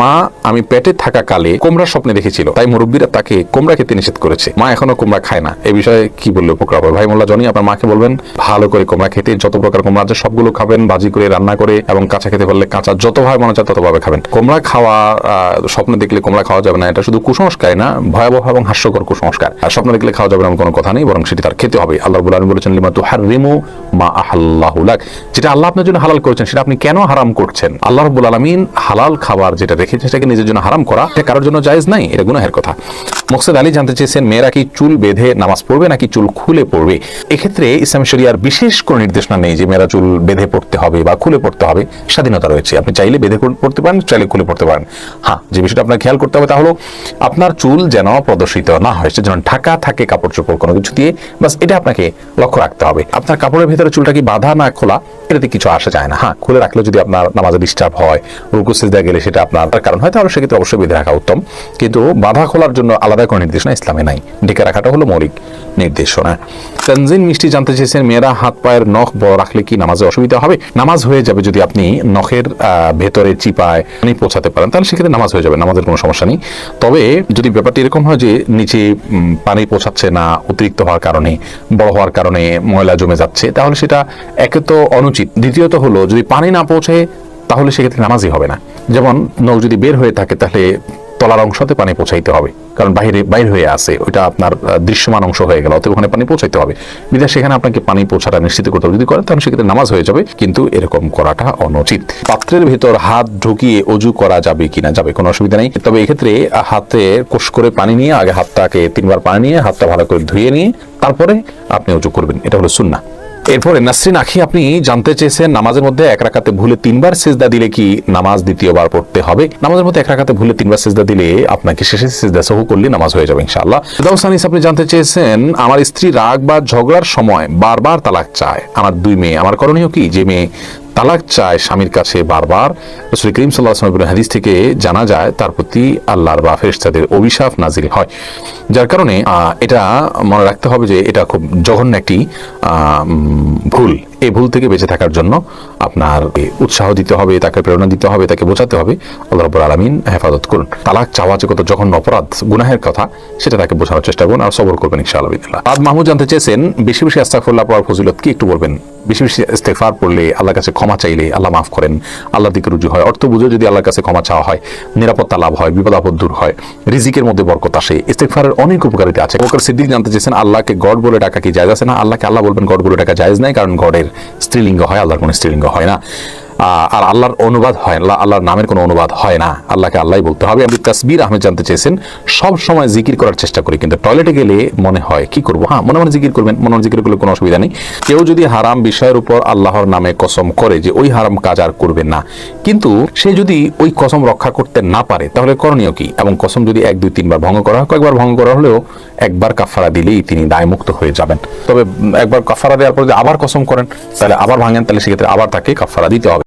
মা আমি পেটে থাকা কালে কোমরা স্বপ্নে দেখেছিল, তাই মুরব্বীরা তাকে কোমরা খেতে নিষেধ করেছে। মা এখনো কোমরা খায় না, এই বিষয়ে কি বললে উপকার হবে? ভাই মোল্লা জনি, আপনার মাকে বলবেন ভালো করে কোমরা খেতে, যত প্রকার কোমরা আছে সবগুলো খাবেন, ভাজি করে, রান্না করে, এবং কাঁচা খেতে পারলে কাঁচা, যত ভাবে মনে চায় ততভাবে খাবেন। কোমরা খাওয়া, স্বপ্নে দেখলে কোমরা খাওয়া যাবে না, এটা শুধু কুসংস্কার না, ভয়াবহ এবং হাস্যকর কুসংস্কার। আর স্বপ্নে দেখলে খাওয়া যাবে না এমন কোনো কথা নেই, বরং সেটি তার খেতে হবে। আল্লাহ রাব্বুল আলামিন বলেছেন লিমা তুহাররিমু মা আহাল্লাহু লাক, যেটা আল্লাহ আপনার জন্য হালাল করেছেন সেটা আপনি কেন হারাম করছেন? আল্লাহ রাব্বুল আলামিন হালাল খাবার যেটা রেখেছেন সেটাকে নিজের জন্য হারাম করা এটা কারোর জন্য জায়েজ নাই, এটা গুনাহের কথা। মুকসেদ আলী জানতে চেয়েছেন মেয়েরা কি চুল বেঁধে নামাজ পড়বে নাকি চুল খুলে পড়বে? এক্ষেত্রে ইসলামী শরিয়ার বিশেষ কোনো নির্দেশনা নেই যে মেয়েরা চুল বেঁধে পড়তে হবে বা খুলে পড়তে হবে, স্বাধীনতা রয়েছে। আপনি চাইলে বেঁধে পড়তে পারেন, চাইলে খুলে পড়তে পারেন। হ্যাঁ, যে বিষয়টা আপনার খেয়াল করতে হবে তা হলো আপনার চুল যেন প্রদর্শিত না হয়, সেজন্য ঢাকা থাকে কাপড় চোপড় কোনো কিছু দিয়ে, বাস এটা আপনাকে লক্ষ্য রাখতে হবে। আপনার কাপড়ের ভিতরে চুলটা কি বাঁধা না খোলা এটাতে কিছু আসা যায় না। হ্যাঁ, খুলে রাখলে যদি আপনার নামাজে ডিস্টার্ব হয়, রুকু সিজদা গেলে সেটা আপনার কারণ হয়, তাহলে সেক্ষেত্রে অবশ্যই বেঁধে রাখা উত্তম। কিন্তু বাঁধা খোলার জন্য আলাদা কোনো নির্দেশনা ইসলামে নাই, ঢেকে রাখাটা হলো মৌলিক নির্দেশনা। তানজিন মিষ্টি জানতে চেয়েছেন মেয়েরা হাত পায়ের নখ বড় রাখলে কি নামাজে অসুবিধা হবে? নামাজ হয়ে যাবে যদি আপনি নখের ভেতরে চিপায় পানি পৌঁছাতে পারেন, তাহলে সেক্ষেত্রে নামাজ হয়ে যাবে, নামাজের কোনো সমস্যা নেই। তবে যদি ব্যাপারটি এরকম হয় যে নিচে পানি পৌঁছাচ্ছে না, অতিরিক্ত হওয়ার কারণে, বড় হওয়ার কারণে ময়লা জমে যাচ্ছে, তাহলে সেটা একে তো অনুচিত, দ্বিতীয়ত হলো যদি পানি না পৌঁছে তাহলে সেক্ষেত্রে নামাজই হবে না। যেমন নখ যদি বের হয়ে থাকে তাহলে তলার অংশতে পানি পৌঁছাইতে হবে, কারণ বাইরে হয়ে আছে, ওইটা আপনার দৃশ্যমান অংশ হয়ে গেল, অতএব ওখানে পানি পৌঁছাইতে হবে, বিধায় সেখানে আপনাকে পানি পৌঁছাটা নিশ্চিত করতে হবে। যদি করেন তাহলে সেক্ষেত্রে নামাজ হয়ে যাবে, কিন্তু এরকম করাটা অনুচিত। পাত্রের ভিতর হাত ঢুকিয়ে অজু করা যাবে কিনা? যাবে, কোনো অসুবিধা নেই। তবে এক্ষেত্রে হাতে কোষ করে পানি নিয়ে, আগে হাতটাকে 3 বার পানি নিয়ে হাতটা ভালো করে ধুয়ে নিয়ে তারপরে আপনি অজু করবেন, এটা হলো সুন্নাহ। এরপরে নাসরিন আখি আপনি জানতে চেয়েছেন নামাজের মধ্যে এক রাকাতে ভুলে 3 বার সিজদা দিলে কি নামাজ দ্বিতীয়বার পড়তে হবে? নামাজের মধ্যে এক রাকাতে ভুলে 3 বার সিজদা দিলে আপনাকে শেষে সিজদা সহু করলে নামাজ হয়ে যাবে ইনশাআল্লাহ। দাউস আনিস আপনি জানতে চেয়েছেন আমার স্ত্রী রাগ বা ঝগড়ার সময় বারবার তালাক চায়, আমার 2 মেয়ে, আমার করণীয় কি? যে মেয়ে তালাক চায় স্বামীর কাছে বারবার, রাসূল করিম সাল্লাল্লাহু আলাইহি ওয়াসাল্লামের হাদিস থেকে জানা যায় তার প্রতি আল্লাহর বা ফেরেশতাদের অভিশাপ নাজিল হয়, যার কারণে এটা মনে রাখতে হবে যে এটা খুব জঘন্য একটি ভুল। এই ভুল থেকে বেঁচে থাকার জন্য আপনার উৎসাহ দিতে হবে, তাকে প্রেরণা দিতে হবে, তাকে বোঝাতে হবে আল্লাহ রাব্বুল আলামিন হেফাজত করুন। তালাক চাওয়া যে কত জঘন্য অপরাধ, গুনাহের কথা, সেটা তাকে বোঝানোর চেষ্টা করুন আর সবর করবেন ইনশাআল্লাহ বিদিল্লাহ। আদ মাহমুদ জানতে চেয়েছেন বেশি বেশি আস্তাগফিরুল্লাহ পড়ার ফজিলত কি একটু বলবেন? বেশি বেশি ইস্তেগফার পড়লে, আল্লাহর কাছে ক্ষমা চাইলে আল্লাহ মাফ করেন, আল্লাহর দিকে রুজু হয়, অর্থ বুঝে যদি আল্লাহর কাছে ক্ষমা চাওয়া হয়, নিরাপত্তা লাভ হয়, বিপদ আপদ দূর হয়, রিজিকের মধ্যে বরকত আসে, ইস্তেগফারের অনেক উপকারিতা আছে। বকর সিদ্দিক জানতে চেয়েছেন আল্লাহকে গড বলে ডাকা কি জায়েজ আছে? না, আল্লাহকে আল্লাহ বলবেন, গড বলে ডাকা জায়েজ নাই, কারণ গডের স্ত্রীলিঙ্গ হয়, আল্লাহর কোনো স্ত্রীলিঙ্গ হয় না, আর আল্লাহর অনুবাদ হয় না, আল্লাহর নামের কোনো অনুবাদ হয় না, আল্লাহকে আল্লাহই বলতে হবে। আমি তাসবির আহমেদ জানতে চেয়েছেন সব সময় জিকির করার চেষ্টা করি, কিন্তু টয়লেটে গেলে মনে হয় কি করবো? হ্যাঁ, মনে মনে জিকির করবেন, মনে মনে জিকির করলে কোনো অসুবিধা নেই। কেউ যদি হারাম বিষয়ের উপর আল্লাহর নামে কসম করে যে ওই হারাম কাজ আর করবেন না, কিন্তু সে যদি ওই কসম রক্ষা করতে না পারে তাহলে করণীয় কি? এবং কসম যদি 1, 2, 3 বার ভঙ্গ করা হয়, কয়েকবার ভঙ্গ করা হলেও একবার কাফারা দিলেই তিনি দায়মুক্ত হয়ে যাবেন। তবে একবার কাফারা দেওয়ার পর যদি আবার কসম করেন তাহলে আবার ভাঙেন, তাহলে সেক্ষেত্রে আবার তাকে কাফারা দিতে হবে।